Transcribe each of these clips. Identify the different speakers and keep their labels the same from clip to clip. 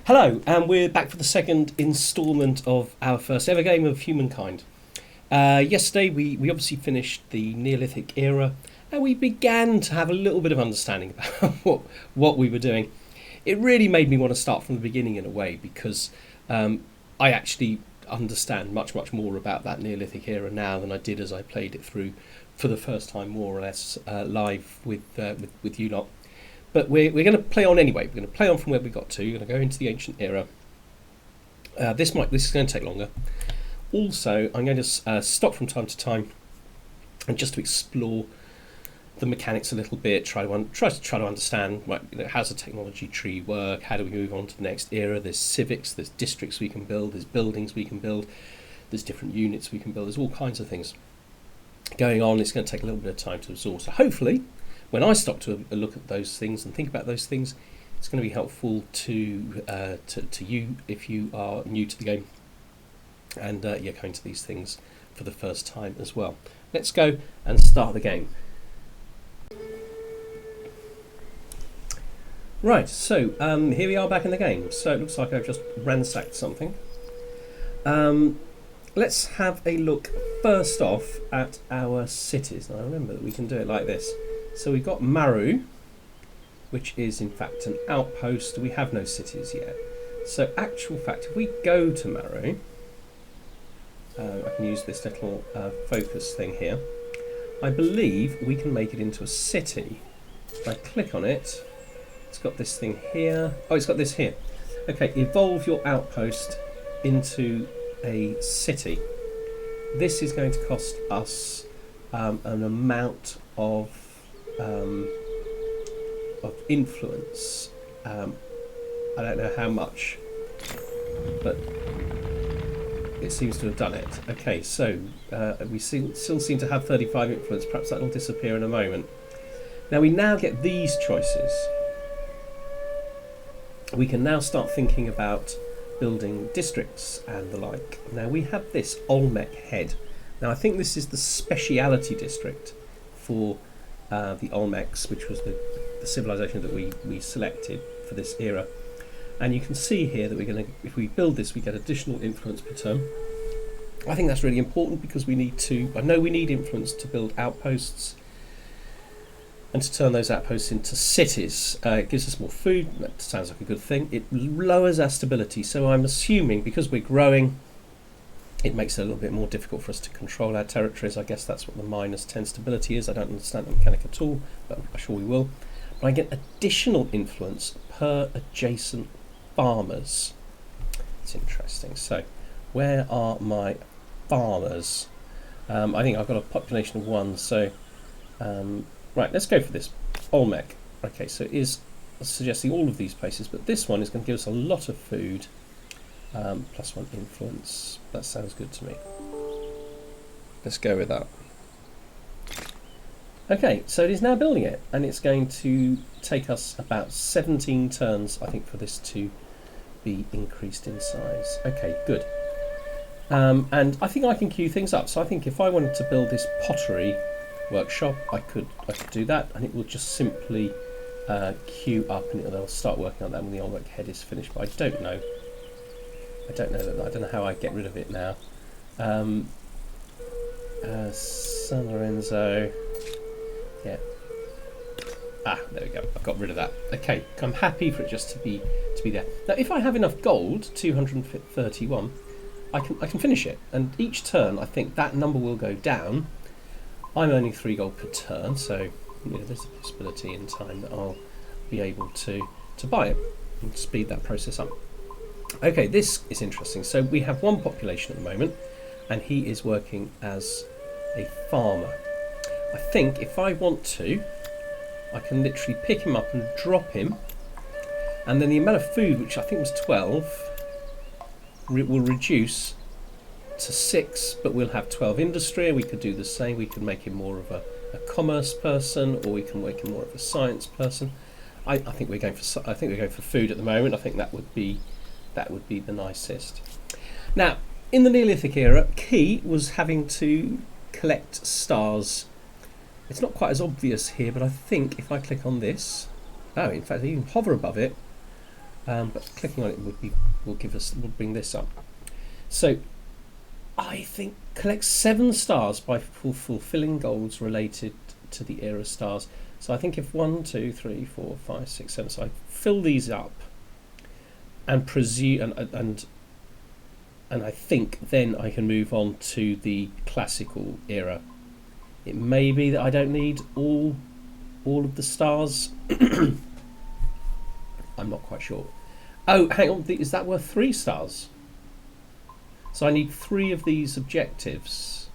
Speaker 1: Hello, and we're back for the second instalment of our first ever game of Humankind. Yesterday, we obviously finished the Neolithic era, and we began to have a little bit of understanding about what we were doing. It really made me want to start from the beginning in a way, because I actually understand much more about that Neolithic era now than I did as I played it through for the first time, more or less live with you lot. But we're going to play on anyway. We're going to play on from where we got to. We're going to go into the ancient era. This is going to take longer. Also, I'm going to stop from time to time and just to explore the mechanics a little bit. Try to understand how's the technology tree work. How do we move on to the next era? There's civics. There's districts we can build. There's buildings we can build. There's different units we can build. There's all kinds of things going on. It's going to take a little bit of time to absorb. So hopefully, when I stop to look at those things and think about those things, it's going to be helpful to you if you are new to the game and you're going to these things for the first time as well. Let's go and start the game. Right, so here we are back in the game. So it looks like I've just ransacked something. Let's have a look first off at our cities. Now remember that we can do it like this. So we've got Maru, which is in fact an outpost. We have no cities yet. So actual fact, if we go to Maru, I can use this little focus thing here. I believe we can make it into a city. If I click on it, it's got this thing here. Oh, it's got this here. Okay, evolve your outpost into a city. This is going to cost us an amount of influence. I don't know how much, but it seems to have done it. Okay, so we still seem to have 35 influence. Perhaps that will disappear in a moment. Now we now get these choices. We can now start thinking about building districts and the like. Now we have this Olmec head. Now I think this is the speciality district for the Olmecs, which was the civilization that we selected for this era. And you can see here that we're going to, if we build this, we get additional influence per turn. I think that's really important because we need influence to build outposts and to turn those outposts into cities. It gives us more food. That sounds like a good thing. It lowers our stability. So I'm assuming because we're growing, it makes it a little bit more difficult for us to control our territories. I guess that's what the -10 stability is. I don't understand the mechanic at all, but I'm sure we will. But I get additional influence per adjacent farmers. It's interesting. So where are my farmers? I think I've got a population of 1. So right, let's go for this. Olmec. Okay, so it is suggesting all of these places, but this one is going to give us a lot of food. +1 influence. That sounds good to me. Let's go with that. Okay, so it is now building it, and it's going to take us about 17 turns, I think, for this to be increased in size. Okay, good. And I think I can queue things up. So I think if I wanted to build this pottery workshop, I could do that, and it will just simply queue up, and they'll start working on that when the Olmec head is finished. But I don't know how I get rid of it now. San Lorenzo. Yeah. There we go. I've got rid of that. Okay, I'm happy for it just to be there. Now, if I have enough gold, 231, I can finish it. And each turn, I think that number will go down. I'm earning 3 gold per turn, so there's a possibility in time that I'll be able to buy it and speed that process up. Okay, this is interesting. So we have 1 population at the moment, and he is working as a farmer. I think if I want to, I can literally pick him up and drop him, and then the amount of food, which I think was 12, will reduce to 6, but we'll have 12 industry. We could do the same. We could make him more of a commerce person, or we can make him more of a science person. I think we're going for food at the moment. I think that would be the nicest. Now, in the Neolithic era, key was having to collect stars. It's not quite as obvious here, but I think if I click on this, in fact, I even hover above it, but clicking on it will bring this up. So I think collect 7 stars by fulfilling goals related to the era stars. So I think if 1, 2, 3, 4, 5, 6, 7, so I fill these up and presume and I think then I can move on to the classical era. It may be that I don't need all of the stars. I'm not quite sure. Oh, hang on, is that worth 3 stars? So I need 3 of these objectives.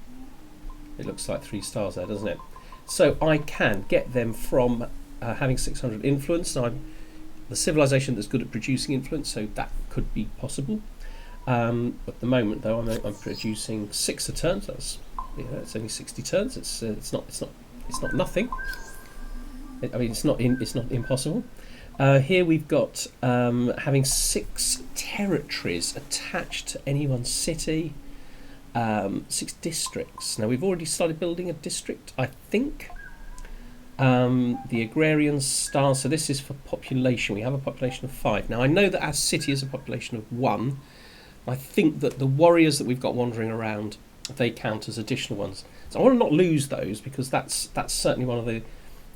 Speaker 1: It looks like 3 stars there, doesn't it? So I can get them from having 600 influence. Now I'm the civilization that's good at producing influence, so that could be possible. At the moment, though, I'm producing 6 a turn. So that's, it's only 60 turns. It's not nothing. I mean, it's not impossible. Here we've got having 6 territories attached to any one city, 6 districts. Now we've already started building a district, I think. The agrarian star, so this is for population. We have a population of 5. Now I know that our city is a population of 1. I think that the warriors that we've got wandering around, they count as additional ones. So I want to not lose those, because that's certainly one of the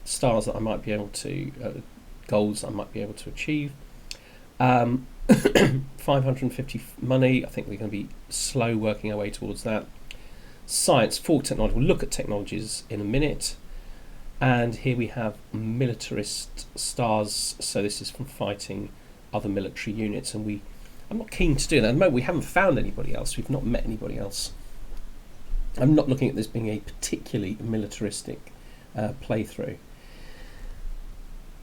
Speaker 1: stars that I might be able to goals I might be able to achieve. 550 money. I think we're going to be slow working our way towards that. Science, 4 technology. We'll look at technologies in a minute. And here we have militarist stars. So this is from fighting other military units, and I'm not keen to do that. At the moment, we haven't found anybody else. We've not met anybody else. I'm not looking at this being a particularly militaristic playthrough.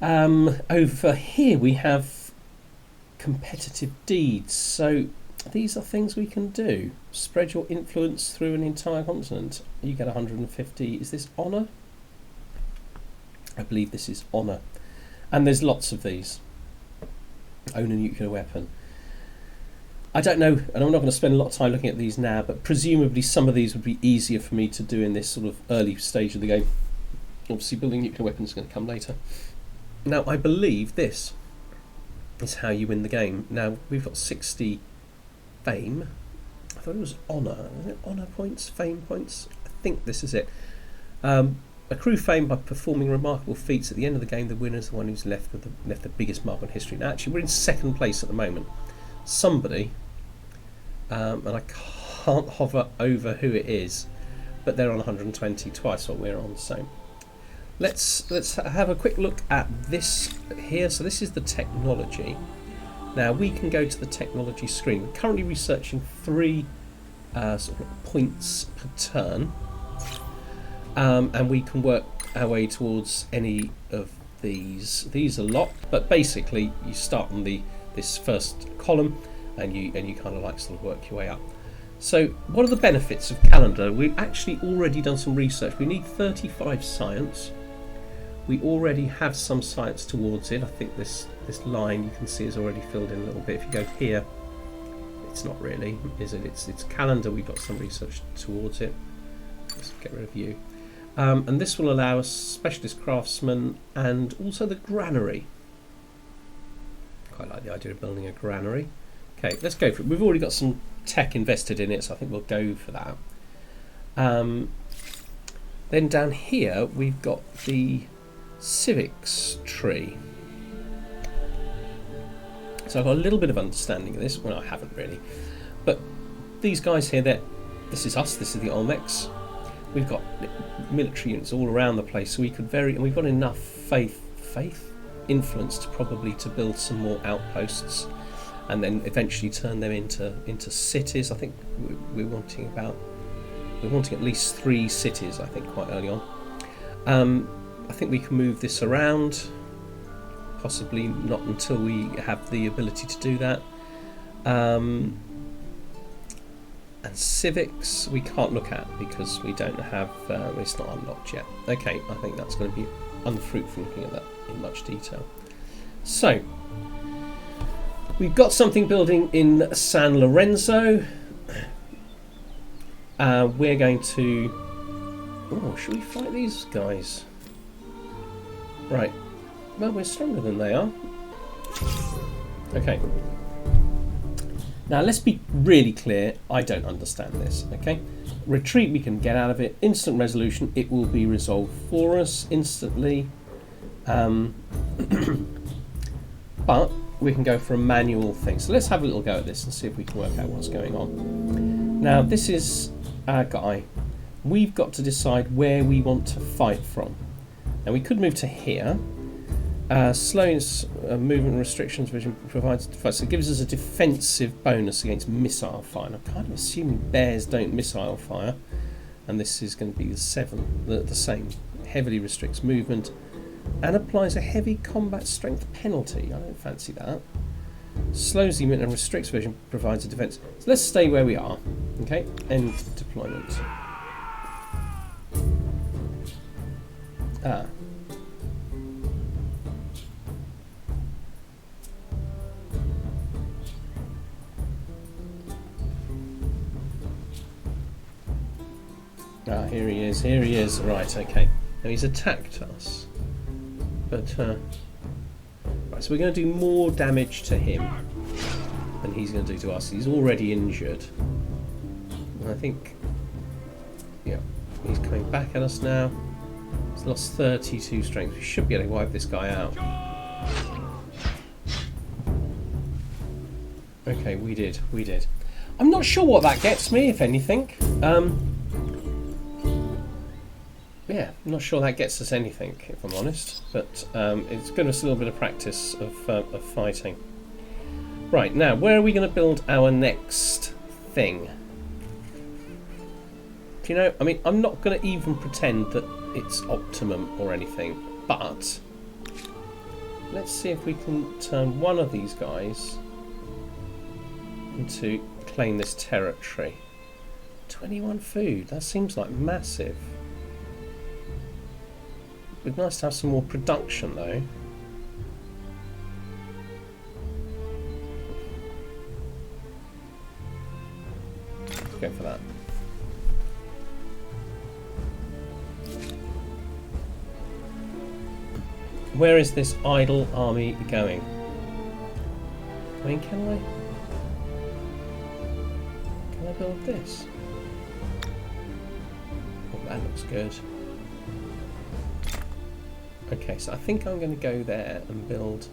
Speaker 1: Over here we have competitive deeds. So these are things we can do. Spread your influence through an entire continent. You get 150. Is this honour? I believe this is honour. And there's lots of these. Own a nuclear weapon. I don't know, and I'm not going to spend a lot of time looking at these now, but presumably some of these would be easier for me to do in this sort of early stage of the game. Obviously building nuclear weapons is going to come later. Now I believe this is how you win the game. Now we've got 60 fame. I thought it was honour. Was it honour points? Fame points? I think this is it. Accrue fame by performing remarkable feats. At the end of the game, the winner is the one who's left the biggest mark on history. Now actually we're in 2nd place at the moment. Somebody, and I can't hover over who it is, but they're on 120, twice what we're on. So let's have a quick look at this here. So this is the technology. Now we can go to the technology screen. We're currently researching 3 sort of points per turn, and we can work our way towards any of these. These are locked, but basically you start on this first column, and you kind of like sort of work your way up. So what are the benefits of calendar? We've actually already done some research. We need 35 science. We already have some science towards it. I think this line you can see is already filled in a little bit. If you go here, it's not really, is it? It's calendar. We've got some research towards it. Let's get rid of you. And this will allow us specialist craftsmen and also the granary. Quite like the idea of building a granary. Okay, let's go for it. We've already got some tech invested in it, so I think we'll go for that. Then down here we've got the civics tree. So I've got a little bit of understanding of this. Well, I haven't really, but these guys here, this is us. This is the Olmecs. We've got military units all around the place, so we could and we've got enough faith influence to build some more outposts, and then eventually turn them into cities. I think we're wanting at least 3 cities, I think, quite early on. I think we can move this around, possibly not until we have the ability to do that. And civics we can't look at because we don't have, it's not unlocked yet. Okay, I think that's going to be unfruitful looking at that in much detail. So we've got something building in San Lorenzo. We're going to, should we fight these guys? Right, well, we're stronger than they are. Okay. Now let's be really clear, I don't understand this, okay? Retreat, we can get out of it. Instant resolution, it will be resolved for us instantly. But we can go for a manual thing. So let's have a little go at this and see if we can work out what's going on. Now this is our guy. We've got to decide where we want to fight from. Now we could move to here. Slowness, movement restrictions, vision provides defense. So it gives us a defensive bonus against missile fire. And I'm kind of assuming bears don't missile fire, and this is going to be the same. Heavily restricts movement and applies a heavy combat strength penalty. I don't fancy that. Slows the movement and restricts vision, provides a defense. So let's stay where we are. Okay, end deployment. Here he is, here he is. Right, okay. Now he's attacked us. But, right, so we're going to do more damage to him than he's going to do to us. He's already injured. And I think, yeah, he's coming back at us now. He's lost 32 strength. We should be able to wipe this guy out. Okay, we did. I'm not sure what that gets me, if anything. Yeah, I'm not sure that gets us anything, if I'm honest, but it's given us a little bit of practice of fighting. Right, now, where are we going to build our next thing? Do you know, I mean, I'm not going to even pretend that it's optimum or anything, but let's see if we can turn one of these guys into claim this territory. 21 food, that seems like massive. It'd be nice to have some more production though. Let's go for that. Where is this idle army going? I mean, can I build this? Oh, that looks good. Okay, so I think I'm going to go there and build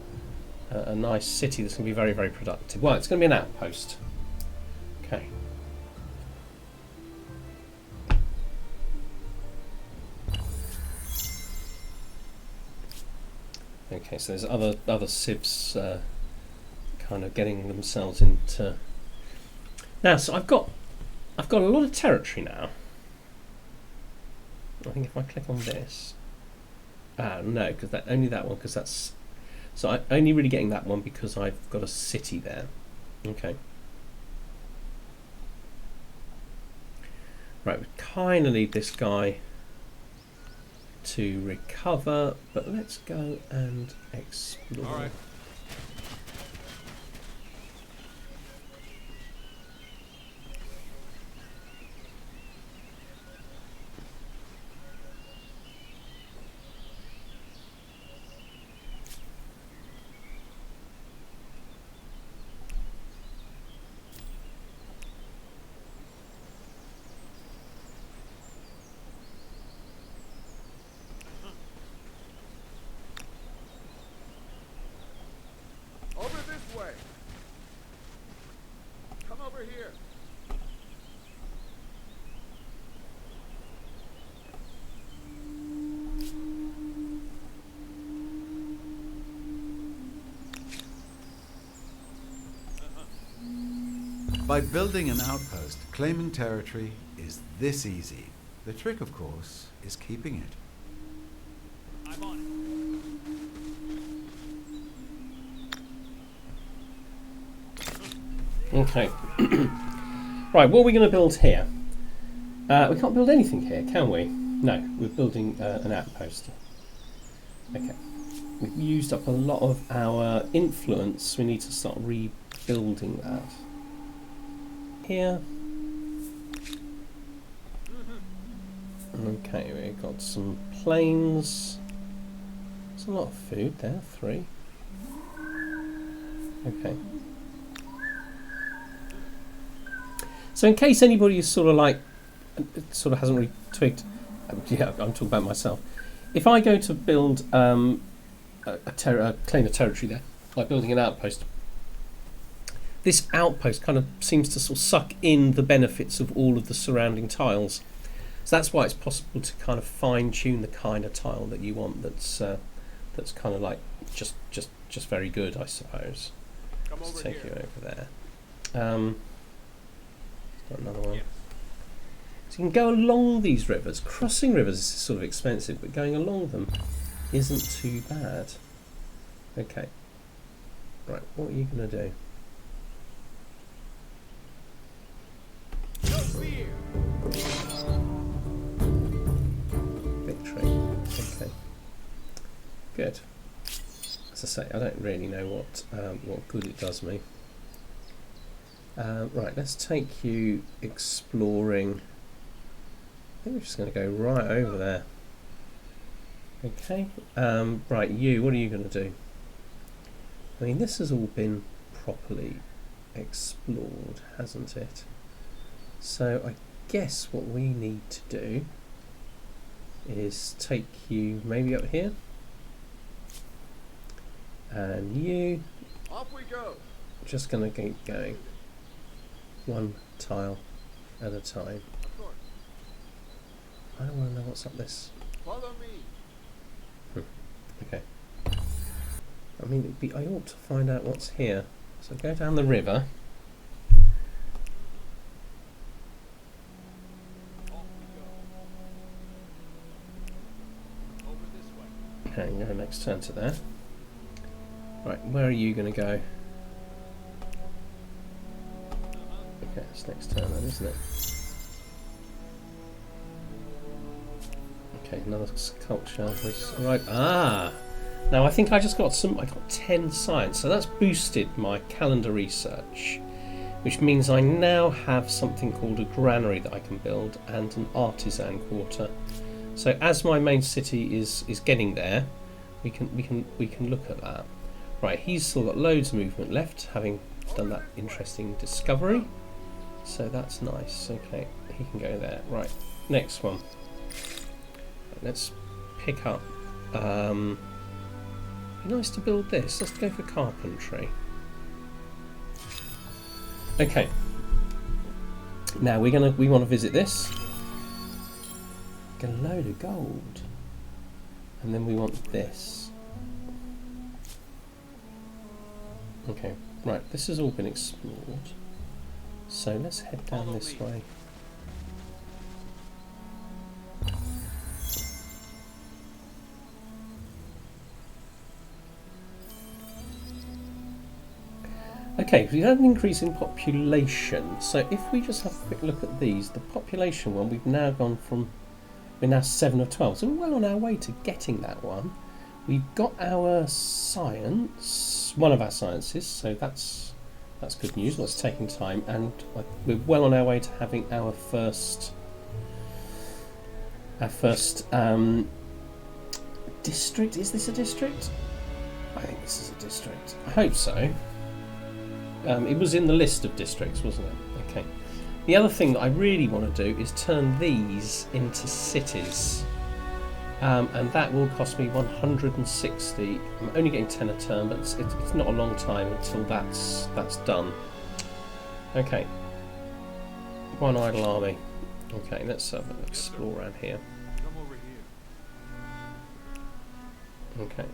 Speaker 1: a nice city that's going to be very, very productive. Well, it's going to be an outpost. Okay. Okay, so there's other civs kind of getting themselves into. Now, so I've got a lot of territory now. I think if I click on this. No, because only that one, because that's... So I'm only really getting that one because I've got a city there. Okay. Right, we kind of need this guy to recover, but let's go and explore. All right.
Speaker 2: By building an outpost, claiming territory is this easy. The trick, of course, is keeping it.
Speaker 3: I'm on
Speaker 1: it. Okay. Right, what are we going to build here? We can't build anything here, can we? No, we're building an outpost. Okay. We've used up a lot of our influence. We need to start rebuilding that. Here. Okay, we've got some planes. There's a lot of food there, 3. Okay. So in case anybody is sort of like, sort of hasn't really twigged, yeah, I'm talking about myself. If I go to build claim a territory there, like building an outpost, this outpost kind of seems to sort of suck in the benefits of all of the surrounding tiles. So that's why it's possible to kind of fine tune the kind of tile that you want. That's kind of like just very good, I suppose. Let's take you over there. Got another one. So you can go along these rivers. Crossing rivers is sort of expensive, but going along them isn't too bad. Okay. Right, what are you going to do? Victory. Okay. Good. As I say, I don't really know what good it does me. Right, let's take you exploring. I think we're just going to go right over there. Okay. Right, you. What are you going to do? I mean, this has all been properly explored, hasn't it? So I guess what we need to do is take you maybe up here, and you.
Speaker 2: Off we go.
Speaker 1: Just going to keep going, one tile at a time.
Speaker 2: Of course.
Speaker 1: I don't want to know what's up this.
Speaker 2: Follow me.
Speaker 1: Okay. I mean, I ought to find out what's here. So go down the river. Okay, go next turn to there. Right, where are you going to go? Okay, it's next turn then, isn't it? Okay, another sculpture. Right, now I think I just got I got 10 science, so that's boosted my calendar research, which means I now have something called a granary that I can build and an artisan quarter. So as my main city is getting there, we can look at that. Right, he's still got loads of movement left, having done that interesting discovery. So that's nice. Okay, he can go there. Right, next one. Let's pick up. Be nice to build this. Let's go for carpentry. Okay. Now we want to visit this. Get a load of gold, and then we want this. Okay, right. This has all been explored. So let's head down this way. Okay, we had an increase in population. So if we just have a quick look at these, the population one, we've now gone from, we're now 7 of 12. So we're well on our way to getting that one. We've got our science, one of our sciences, so that's good news. That's taking time, and we're well on our way to having our first district. Is this a district? I think this is a district. I hope so. It was in the list of districts, wasn't it? Okay. The other thing that I really want to do is turn these into cities. And that will cost me 160. I'm only getting 10 a turn, but it's not a long time until that's done. Okay. One idle army. Okay, let's have an explore around here.
Speaker 3: Come over here.
Speaker 1: Okay.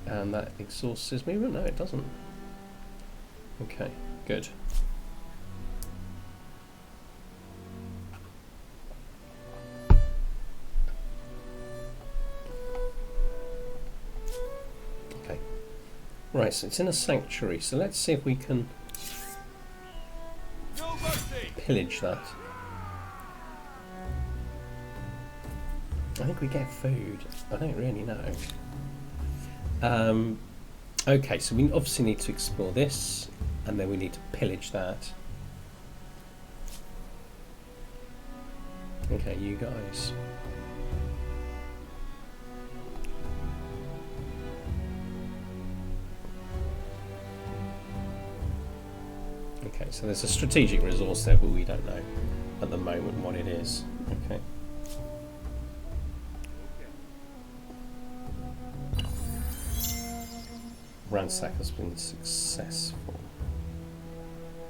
Speaker 1: And that exhausts me. No, it doesn't. Okay, good. Okay. Right, so it's in a sanctuary, so let's see if we can pillage that. I think we get food. I don't really know. Okay, so we obviously need to explore this, and then we need to pillage that. Okay, you guys. Okay, so there's a strategic resource there, but we don't know at the moment what it is. Okay. Ransack has been successful.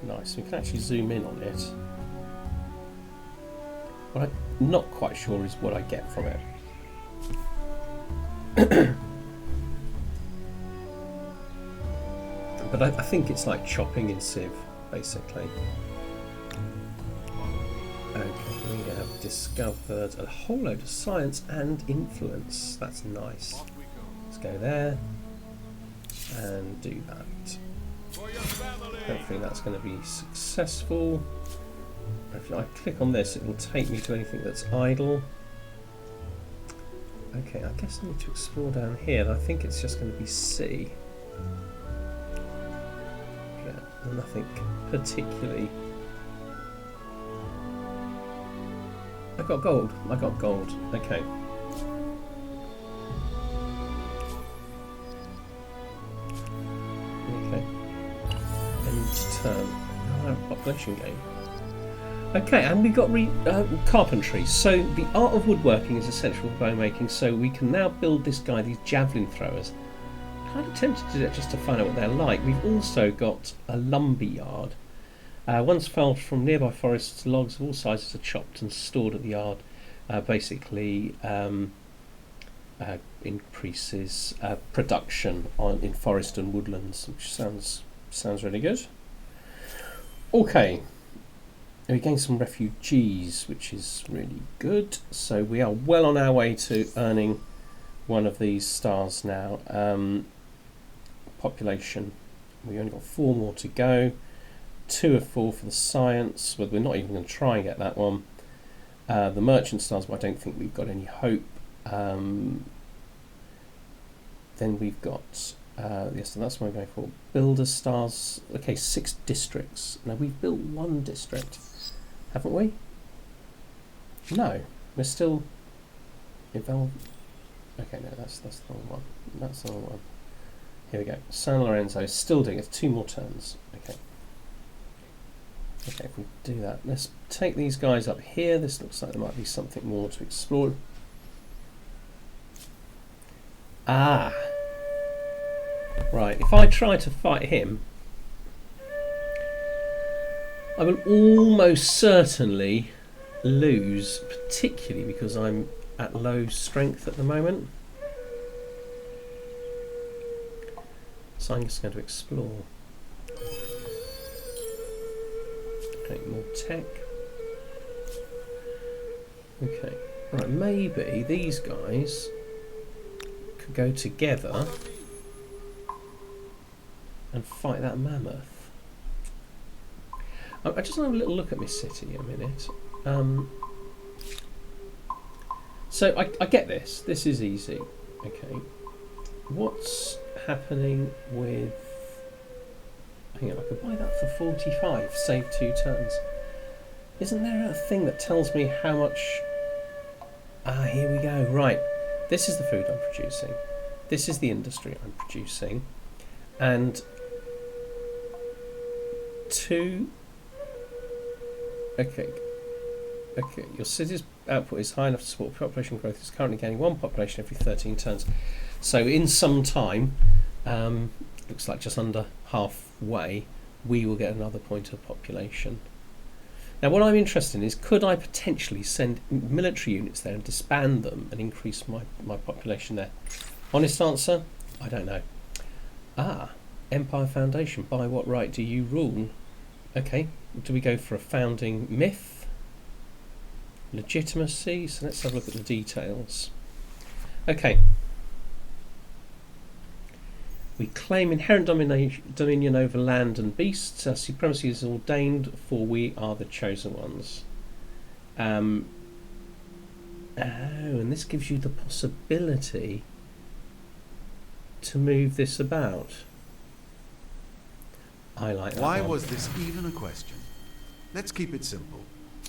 Speaker 1: Nice, we can actually zoom in on it. What I'm not quite sure is what I get from it. But I think it's like chopping in Civ, basically. Okay, we have discovered a whole load of science and influence. That's nice. Let's go there and do that. Hopefully that's going to be successful. If I click on this, it will take me to anything that's idle. Okay, I guess I need to explore down here, and I think it's just going to be C. Yeah, nothing particularly. I got gold. I got gold. Okay. Okay. End turn. Oh, population gain. Okay, and we've got carpentry. So the art of woodworking is essential for bow making. So we can now build this guy, these javelin throwers. Kind of tempted to do that just to find out what they're like. We've also got a lumber yard. Once felled from nearby forests, logs of all sizes are chopped and stored at the yard. Basically, increases production in forest and woodlands, which sounds really good. Okay. We gained some refugees, which is really good. So we are well on our way to earning one of these stars now. Population, we only got 4 more to go. 2 of 4 for the science, but we're not even going to try and get that one. The merchant stars, but I don't think we've got any hope. Then we've got, yes, so that's what we're going for. Builder stars, okay, 6 districts. Now we've built 1 district. Haven't we? No, we're still evolved. Okay, no, that's the wrong one. That's the wrong one. Here we go. San Lorenzo is still doing it. 2 more turns. Okay. Okay, if we do that, let's take these guys up here. This looks like there might be something more to explore. Ah. Right, if I try to fight him, I will almost certainly lose, particularly because I'm at low strength at the moment. So I'm just going to explore. Okay, more tech. Okay, right, maybe these guys could go together and fight that mammoth. I just want to have a little look at my city a minute. So I get this. This is easy. Okay. What's happening with... Hang on, I could buy that for 45. Save 2 turns. Isn't there a thing that tells me how much... Ah, here we go. Right. This is the food I'm producing. This is the industry I'm producing. And 2... Okay, your city's output is high enough to support population growth. It's currently gaining 1 population every 13 turns. So in some time, looks like just under halfway, we will get another point of population. Now what I'm interested in is, could I potentially send military units there and disband them and increase my population there? Honest answer, I don't know. Ah, Empire Foundation, by what right do you rule? Okay, do we go for a founding myth? Legitimacy? So let's have a look at the details. Okay. We claim inherent dominion over land and beasts. Our supremacy is ordained, for we are the chosen ones. Oh, and this gives you the possibility to move this about. I like that.
Speaker 2: Why
Speaker 1: one.
Speaker 2: was this even a question? Let's keep it simple.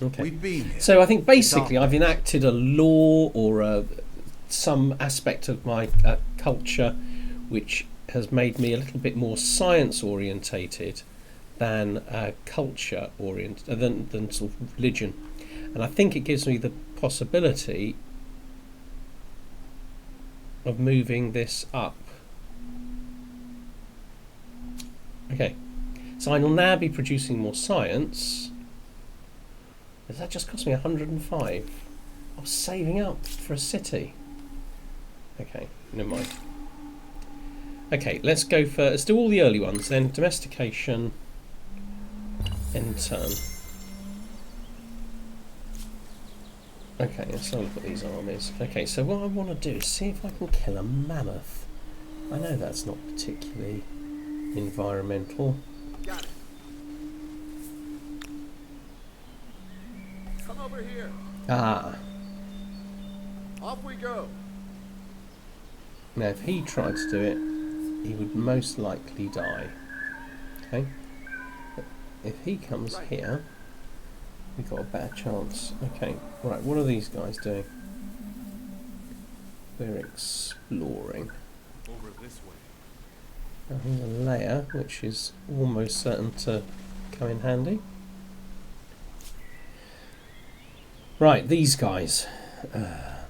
Speaker 1: Okay.
Speaker 2: We've been here.
Speaker 1: So I think basically I've enacted a law or some aspect of my culture which has made me a little bit more science orientated than culture oriented, than sort of religion, and I think it gives me the possibility of moving this up. Okay, so I will now be producing more science. Does that just cost me 105? I was saving up for a city. Okay, never mind. Okay, let's go for, let's do all the early ones then. Domestication, end turn. Okay, let's have a look at these armies. Okay, so what I want to do is see if I can kill a mammoth. I know that's not particularly environmental.
Speaker 2: Got it. Come over here.
Speaker 1: Ah,
Speaker 2: Off we go.
Speaker 1: now if he tried to do it, he would most likely die. Okay, but if he comes here, we've got a better chance. Okay, right, what are these guys doing? We're exploring.
Speaker 3: Over this way.
Speaker 1: I think a layer, which is almost certain to come in handy. Right, these guys. I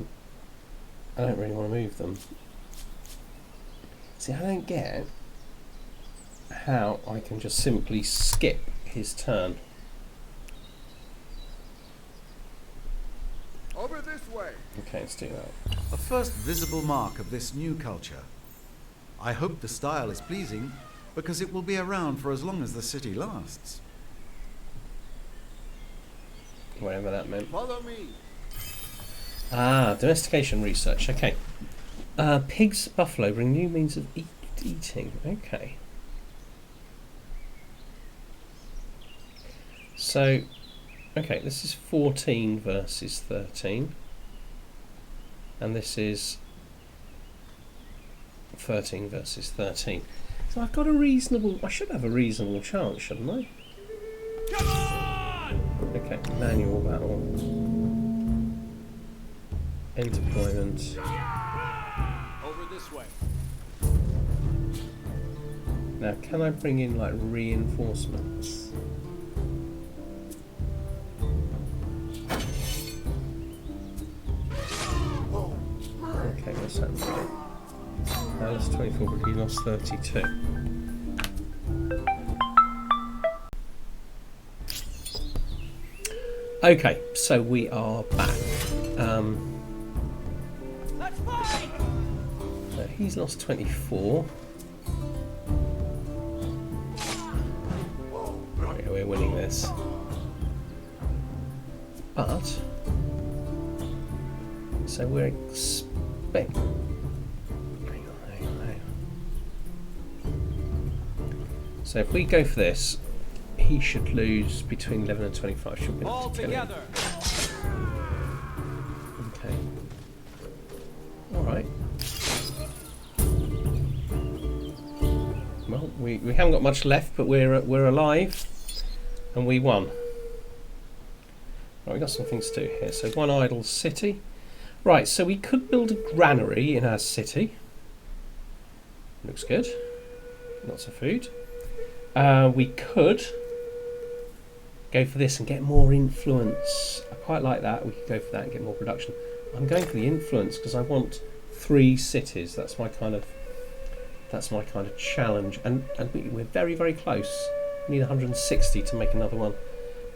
Speaker 1: don't really want to move them. See, I don't get how I can just simply skip his turn.
Speaker 2: Over this way.
Speaker 1: Okay, let's do that.
Speaker 2: A first visible mark of this new culture. I hope the style is pleasing, because it will be around for as long as the city lasts.
Speaker 1: Whatever that meant.
Speaker 2: Follow me.
Speaker 1: Ah, domestication research. Okay. Pigs, buffalo bring new means of eating. Okay. So, okay, this is 14 versus 13. And this is 13 versus 13. So I've got a reasonable... I should have a reasonable chance, shouldn't I?
Speaker 3: Come on!
Speaker 1: Okay, manual battle. End deployment.
Speaker 3: Over this way.
Speaker 1: Now, can I bring in, like, reinforcements? Okay, what's that mean? Now that's 24, but he lost 32. Okay, so we are back.
Speaker 3: Let's fight!
Speaker 1: So he's lost 24. Right, we're winning this. But, so we're expecting... Hang on. So if we go for this, he should lose between 11 and 25. Should be able
Speaker 3: All
Speaker 1: to kill him.
Speaker 3: together.
Speaker 1: Okay. Alright. Well, we haven't got much left, but we're alive, and we won. Right, we've got some things to do here. So one idle city. Right, so we could build a granary in our city. Looks good. Lots of food. We could go for this and get more influence. I quite like that. We could go for that and get more production. I'm going for the influence because I want 3 cities. That's my kind of challenge. And we're very, very close. We need 160 to make another one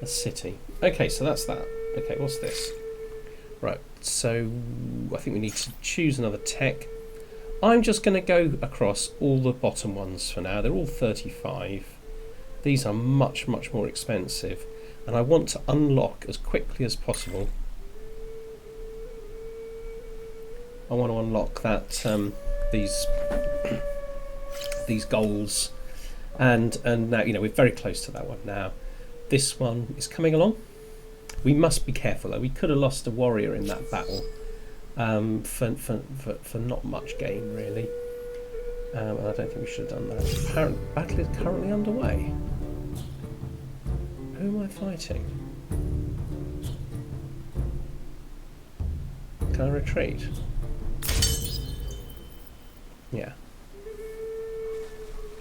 Speaker 1: a city. Okay, so that's that. Okay, what's this? Right, so I think we need to choose another tech. I'm just going to go across all the bottom ones for now. They're all 35. These are much, much more expensive. And I want to unlock as quickly as possible. I want to unlock that these goals. And now, you know, we're very close to that one now. This one is coming along. We must be careful though. We could have lost a warrior in that battle. For not much gain really, and I don't think we should have done that. Battle is currently underway. Who am I fighting? Can I retreat? Yeah.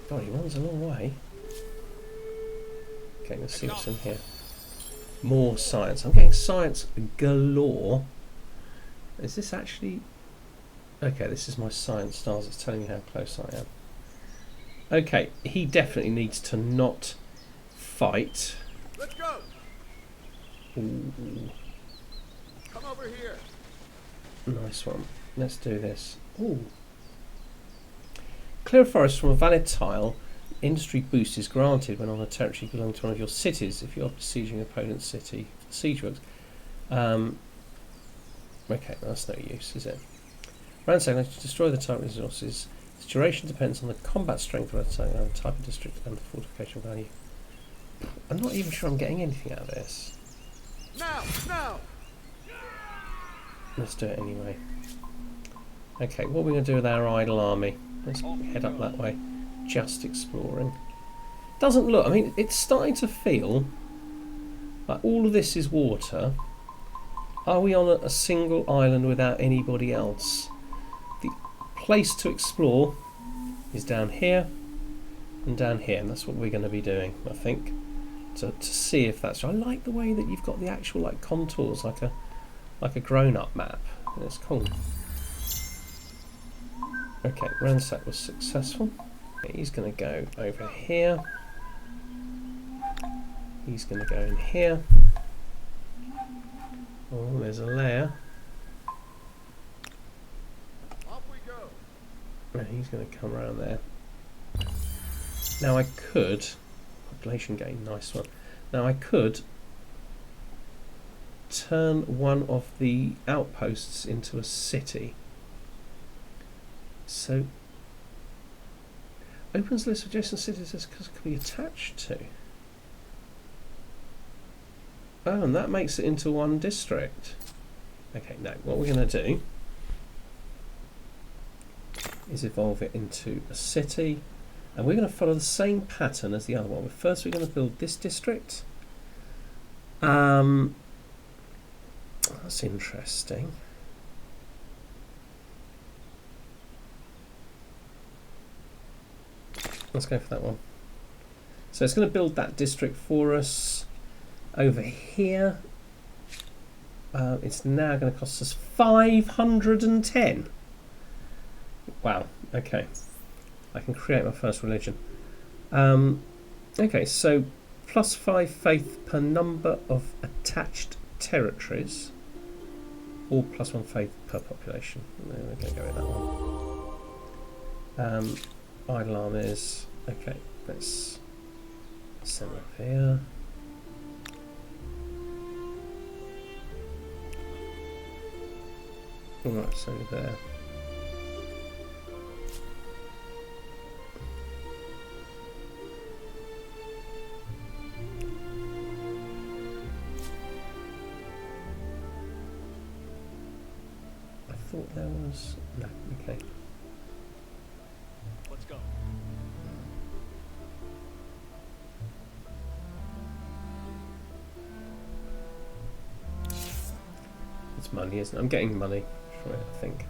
Speaker 1: God, he runs a long way. Okay, let's see what's in here. More science. I'm getting science galore. Is this actually... Okay, this is my science stars. It's telling me how close I am. Okay, he definitely needs to not fight.
Speaker 3: Let's go.
Speaker 1: Ooh,
Speaker 3: Come over here.
Speaker 1: nice one. Let's do this. Ooh. Clear a forest from a valid tile. Industry boost is granted when on a territory belonging to one of your cities if you're besieging an opponent's city. Siege works. Okay, that's no use, is it? Ransack to destroy the type resources. Its duration depends on the combat strength of the type of district and the fortification value. I'm not even sure I'm getting anything out of this.
Speaker 3: Now!
Speaker 1: Let's do it anyway. Okay, what are we going to do with our idle army? Let's head up that way. Just exploring. Doesn't look, I mean, it's starting to feel like all of this is water. Are we on a single island without anybody else? The place to explore is down here and down here, and that's what we're going to be doing, I think, to see if that's... I like the way that you've got the actual like contours, like a grown-up map. It's cool. Okay, ransack was successful. He's going to go over here. He's going to go in here. Oh, there's a layer.
Speaker 3: Off we go.
Speaker 1: And he's going to come around there. Now I could... Population gain, nice one. Now I could turn one of the outposts into a city. So... Opens list of adjacent cities this could be attached to. Oh, and that makes it into one district. Okay, now what we're going to do is evolve it into a city, and we're going to follow the same pattern as the other one. First we're going to build this district. That's interesting. Let's go for that one. So it's going to build that district for us. Over here, it's now going to cost us 510. Wow, okay. I can create my first religion. Okay, so +5 faith per number of attached territories, or +1 faith per population. We're going to go with that one. Idle armies. Okay, let's send up here. Alright, so there. I thought there was... No, okay.
Speaker 3: Let's go.
Speaker 1: It's money, isn't it? I'm getting money from it, I think.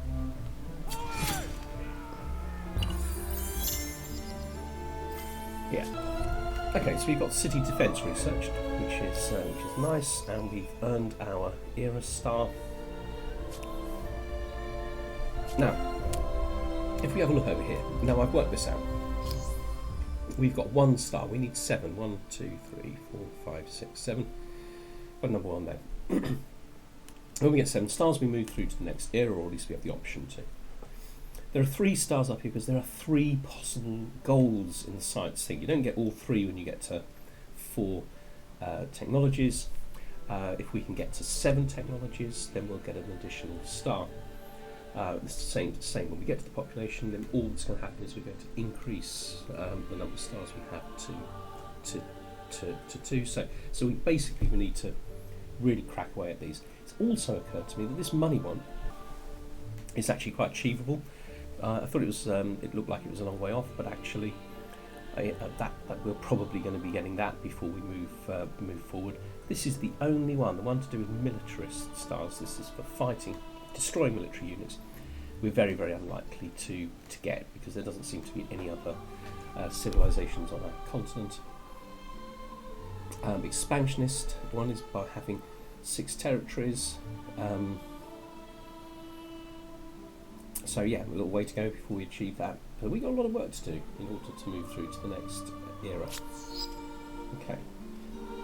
Speaker 1: Yeah. Okay, so we've got city defence researched, which is nice, and we've earned our era star. Now, if we have a look over here, now I've worked this out. We've got 1 star. We need 7. 1, 2, 3, 4, 5, 6, 7. Got number 1 there. When we get 7 stars, we move through to the next era, or at least we have the option to. There are 3 stars up here because there are 3 possible goals in the science thing. You don't get all 3 when you get to 4 technologies. If we can get to 7 technologies, then we'll get an additional star. It's the same when we get to the population, then all that's going to happen is we're going to increase the number of stars we have to 2. So we basically need to really crack away at these. It's also occurred to me that this money one is actually quite achievable. I thought it was it looked like it was a long way off, but actually that we're probably going to be getting that before we move forward. This is the only one, the one to do with militarist stars. This is for fighting, destroying military units. We're very, very unlikely to get, because there doesn't seem to be any other civilizations on our continent. Expansionist one is by having 6 territories. So yeah, a little way to go before we achieve that. But we got a lot of work to do in order to move through to the next era. Okay,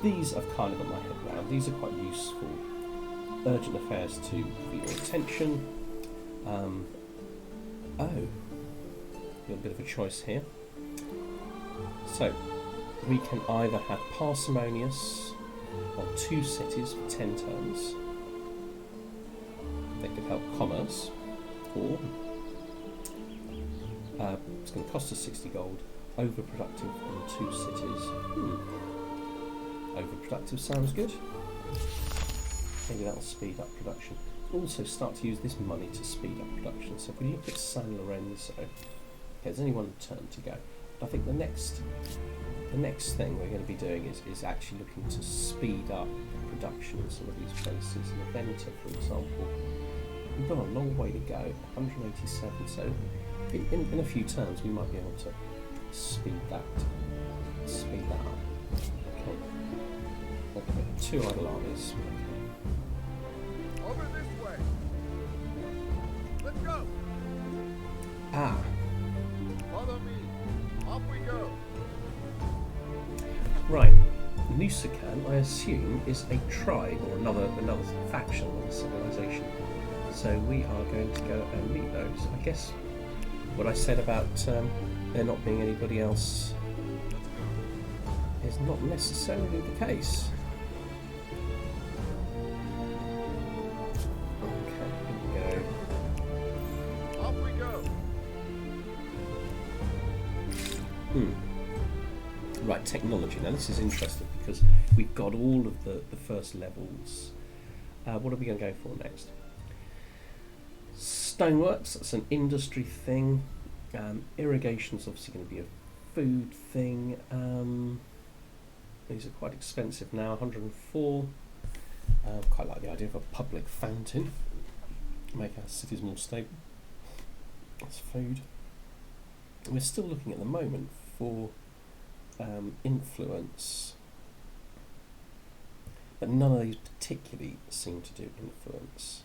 Speaker 1: these I've kind of got my head around. These are quite useful. Urgent affairs for your attention. Oh, got a bit of a choice here. So we can either have parsimonious on 2 cities for 10 turns. They could help commerce, or it's going to cost us 60 gold. Overproductive on 2 cities. Overproductive sounds good. Maybe that'll speed up production. Also start to use this money to speed up production. So if we look at San Lorenzo, okay, there's only 1 turn to go. I think the next thing we're going to be doing is actually looking to speed up production in some of these places. In Venta, for example, we've got a long way to go. 187. So in a few turns we might be able to speed that up. Okay, 2 idle armies.
Speaker 3: Over this way. Let's go.
Speaker 1: Ah,
Speaker 3: Follow me. Off we go.
Speaker 1: right. Nusakan, I assume, is a tribe or another faction of the civilization. So we are going to go and meet those. I guess what I said about there not being anybody else is not necessarily the case. Okay, here we go.
Speaker 3: Off we go.
Speaker 1: Right, technology. Now this is interesting because we've got all of the first levels. What are we going to go for next? Stoneworks, that's an industry thing. Irrigation's obviously going to be a food thing. These are quite expensive now, 104. Quite like the idea of a public fountain. Make our cities more stable. That's food. We're still looking at the moment for influence, but none of these particularly seem to do influence.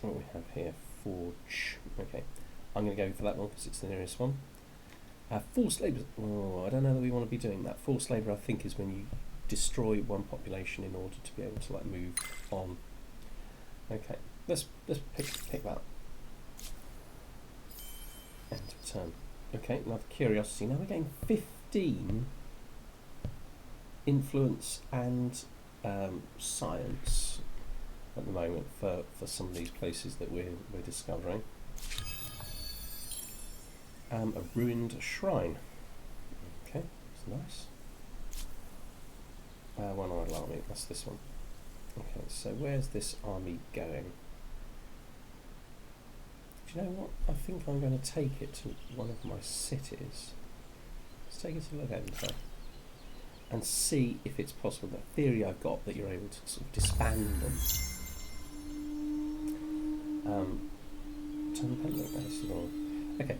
Speaker 1: What we have here, forge. Okay, I'm going to go for that one because it's the nearest one. Forced labour. Oh, I don't know that we want to be doing that. Forced labour, I think, is when you destroy one population in order to be able to move on. Okay, let's pick that. End of turn. Okay, another curiosity. Now we're getting 15 influence and science at the moment for some of these places that we're discovering. A ruined shrine. Okay, that's nice. One idle army. That's this one. Okay, so where's this army going? Do you know what? I think I'm going to take it to one of my cities. Let's take it to Laventa and see if it's possible. That theory I've got that you're able to sort of disband them. Turn pendant base as well. Okay.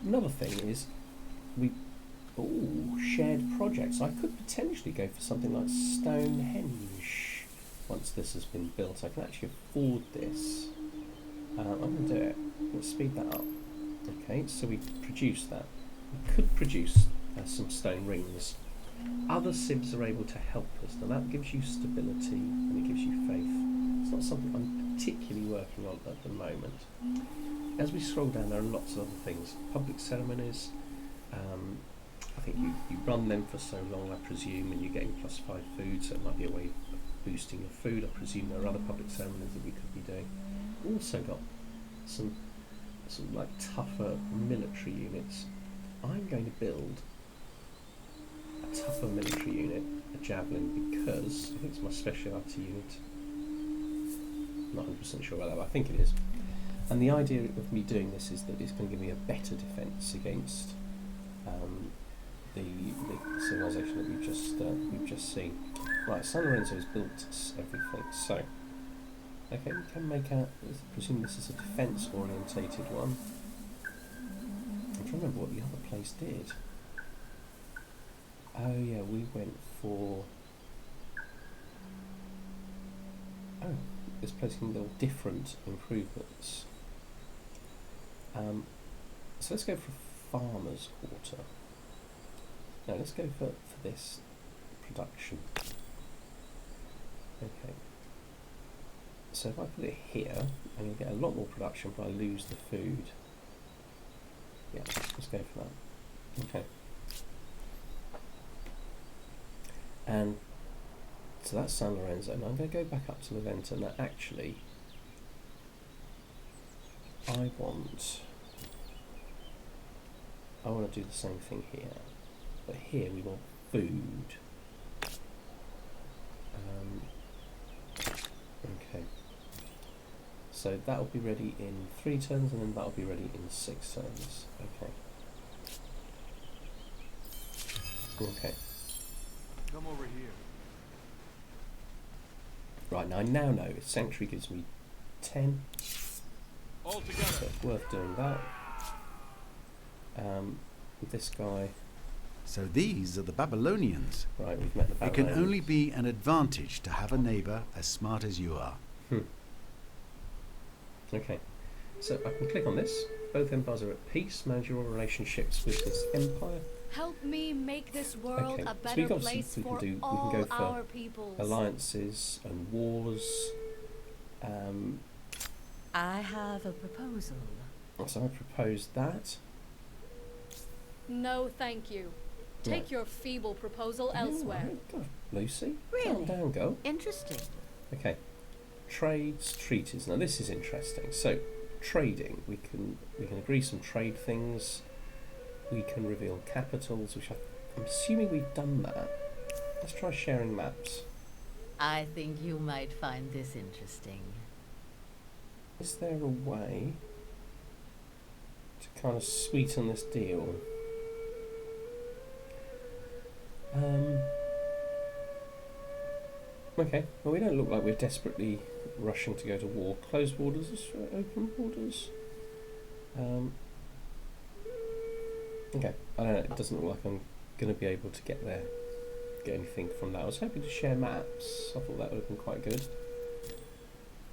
Speaker 1: Another thing is shared projects. I could potentially go for something like Stonehenge once this has been built. I can actually afford this. I'm going to do it. Let's speed that up. Okay, so we produce that. We could produce some stone rings. Other civs are able to help us. Now that gives you stability and it gives you faith. It's not something I'm particularly working on at the moment. As we scroll down, there are lots of other things. Public ceremonies. I think you run them for so long, I presume, and you gain +5 food, so it might be a way of boosting your food. I presume there are other public ceremonies that we could be doing. Also got some sort of tougher military units. I'm going to build a tougher military unit, a javelin, because I think it's my speciality unit. I'm not 100% sure about that, but I think it is. And the idea of me doing this is that it's going to give me a better defence against the civilization that we've just seen. Right, San Lorenzo has built everything, so okay, we can make out. I presume this is a defence orientated one. I'm trying to remember what the other place did. Oh yeah, we went for... Oh, it's placing little different improvements. So let's go for farmer's quarter. No, let's go for this production. Okay. So if I put it here, I'm going to get a lot more production, but I lose the food. Yeah, let's go for that. Okay. And so that's San Lorenzo. Now I'm going to go back up to Laventa. Now actually, I want to do the same thing here, but here we want food. Okay. So that'll be ready in 3 turns, and then that'll be ready in 6 turns. Okay. Okay.
Speaker 3: Come over here.
Speaker 1: Right, now I now know Sanctuary gives me 10,
Speaker 3: All
Speaker 1: so
Speaker 3: together.
Speaker 1: it's worth doing that. With this guy,
Speaker 2: So these are the Babylonians.
Speaker 1: right, we've met the
Speaker 2: It
Speaker 1: Babylonians.
Speaker 2: can only be an advantage to have a neighbour as smart as you are.
Speaker 1: Okay, so I can click on this. Both empires are at peace. Manage your relationships with this empire.
Speaker 4: Help me make this world
Speaker 1: Okay,
Speaker 4: a
Speaker 1: so we
Speaker 4: better
Speaker 1: can
Speaker 4: place
Speaker 1: we can
Speaker 4: for
Speaker 1: do- we can
Speaker 4: all
Speaker 1: go for
Speaker 4: our peoples.
Speaker 1: Alliances and wars.
Speaker 5: I have a proposal.
Speaker 1: So I proposed that.
Speaker 4: No, thank you. Take
Speaker 1: Right.
Speaker 4: your feeble proposal
Speaker 1: Oh,
Speaker 4: elsewhere.
Speaker 1: right, God, Lucy,
Speaker 5: Really?
Speaker 1: calm down, girl.
Speaker 5: Interesting.
Speaker 1: Okay, trades, treaties. Now this is interesting. So trading, we can agree some trade things. We can reveal capitals, which I'm assuming we've done that. Let's try sharing maps.
Speaker 5: I think you might find this interesting.
Speaker 1: Is there a way to kind of sweeten this deal? Okay, well we don't look like we're desperately rushing to go to war. Closed borders, open borders. Okay, I don't know, it doesn't look like I'm going to be able to get there, get anything from that. I was hoping to share maps. I thought that would have been quite good.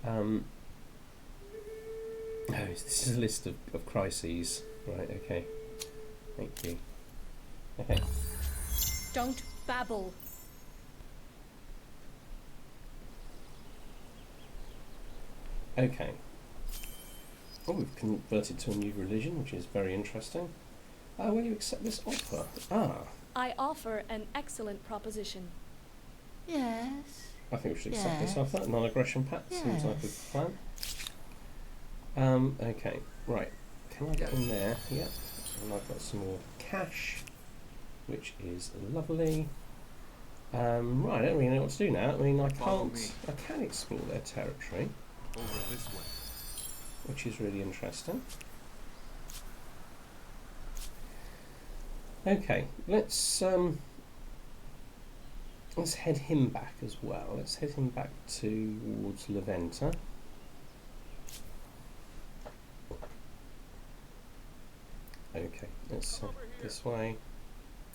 Speaker 1: Oh, this is a list of crises. Right, okay. Thank you. Okay.
Speaker 4: Don't babble.
Speaker 1: Okay. Oh, we've converted to a new religion, which is very interesting. Will you accept this offer?
Speaker 4: I offer an excellent proposition.
Speaker 5: Yes.
Speaker 1: I think we should accept this
Speaker 5: Yes.
Speaker 1: offer. Non-aggression pact seems like a good
Speaker 5: Yes.
Speaker 1: plan. Okay, right. Can I get in there? Yep. And I've got some more cash, which is lovely. Right, I don't really know what to do now. I mean,
Speaker 3: Follow me.
Speaker 1: I can explore their territory,
Speaker 3: Over this way.
Speaker 1: which is really interesting. Okay, let's head him back as well. Let's head him back towards Laventa. Okay, let's this way.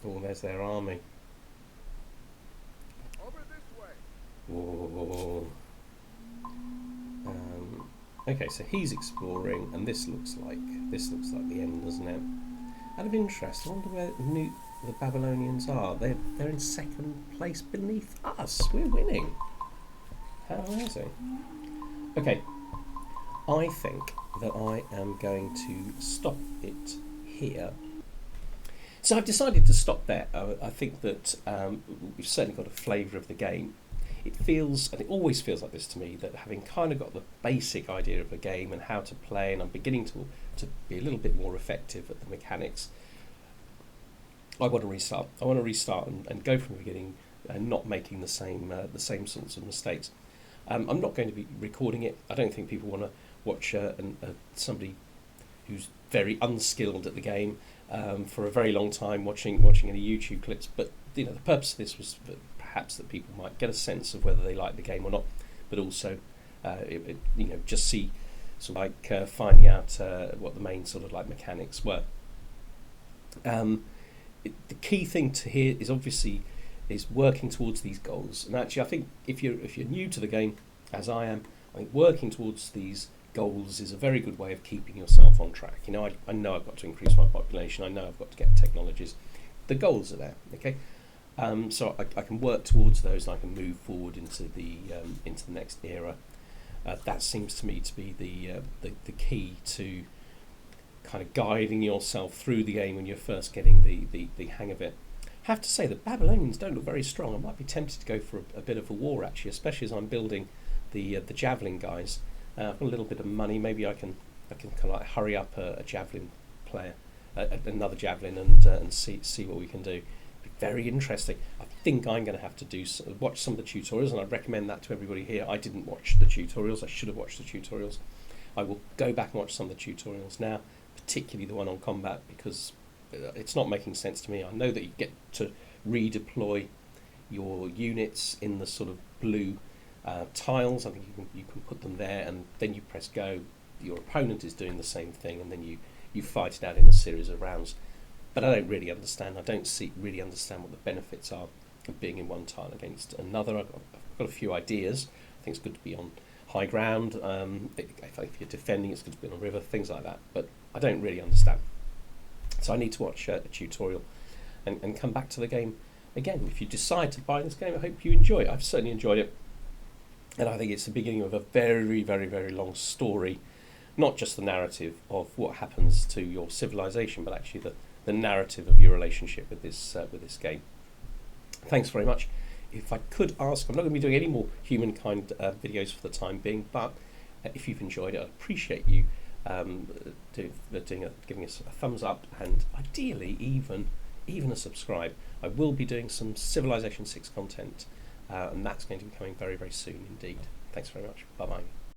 Speaker 1: Oh, there's their army.
Speaker 3: Over this way.
Speaker 1: Whoa. Okay, so he's exploring, and this looks like the end, doesn't it? Out of interest, I wonder where the Babylonians are. They're in second place beneath us. We're winning. How amazing. Okay, I think that I am going to stop it here. So I've decided to stop there. I think that we've certainly got a flavour of the game. It feels, and it always feels like this to me, that having kind of got the basic idea of the game and how to play, and I'm beginning to be a little bit more effective at the mechanics, I want to restart. I want to restart and go from the beginning and not making the same sorts of mistakes. I'm not going to be recording it. I don't think people want to watch somebody who's very unskilled at the game for a very long time watching any YouTube clips. But the purpose of this was perhaps that people might get a sense of whether they like the game or not, but also just see sort of finding out what the main sort of like mechanics were. the key thing to here is obviously is working towards these goals. And actually, I think if you're new to the game, as I am, I think working towards these goals is a very good way of keeping yourself on track. You know, I know I've got to increase my population. I know I've got to get technologies. The goals are there, okay. So I can work towards those, and I can move forward into the next era. That seems to me to be the key to kind of guiding yourself through the game when you're first getting the hang of it. I have to say the Babylonians don't look very strong. I might be tempted to go for a bit of a war, actually, especially as I'm building the javelin guys. I've got a little bit of money. Maybe I can kind of like hurry up a javelin player, another javelin, and see what we can do. Be very interesting. I think I'm going to have to watch some of the tutorials, and I'd recommend that to everybody here. I didn't watch the tutorials. I should have watched the tutorials. I will go back and watch some of the tutorials now, particularly the one on combat, because it's not making sense to me. I know that you get to redeploy your units in the sort of blue tiles. I think you can put them there, and then you press go. Your opponent is doing the same thing, and then you fight it out in a series of rounds. But I don't really understand. I don't really understand what the benefits are of being in one tile against another. I've got a few ideas. I think it's good to be on high ground. If you're defending, it's good to be on a river, things like that. But I don't really understand. So I need to watch a tutorial and come back to the game again. If you decide to buy this game, I hope you enjoy it. I've certainly enjoyed it. And I think it's the beginning of a very, very, very long story. Not just the narrative of what happens to your civilization, but actually the narrative of your relationship with this game. Thanks very much. If I could ask, I'm not going to be doing any more Humankind videos for the time being, but if you've enjoyed it, I'd appreciate you giving us a thumbs up, and ideally even a subscribe. I will be doing some Civilization 6 content, and that's going to be coming very, very soon indeed. Thanks very much. Bye-bye.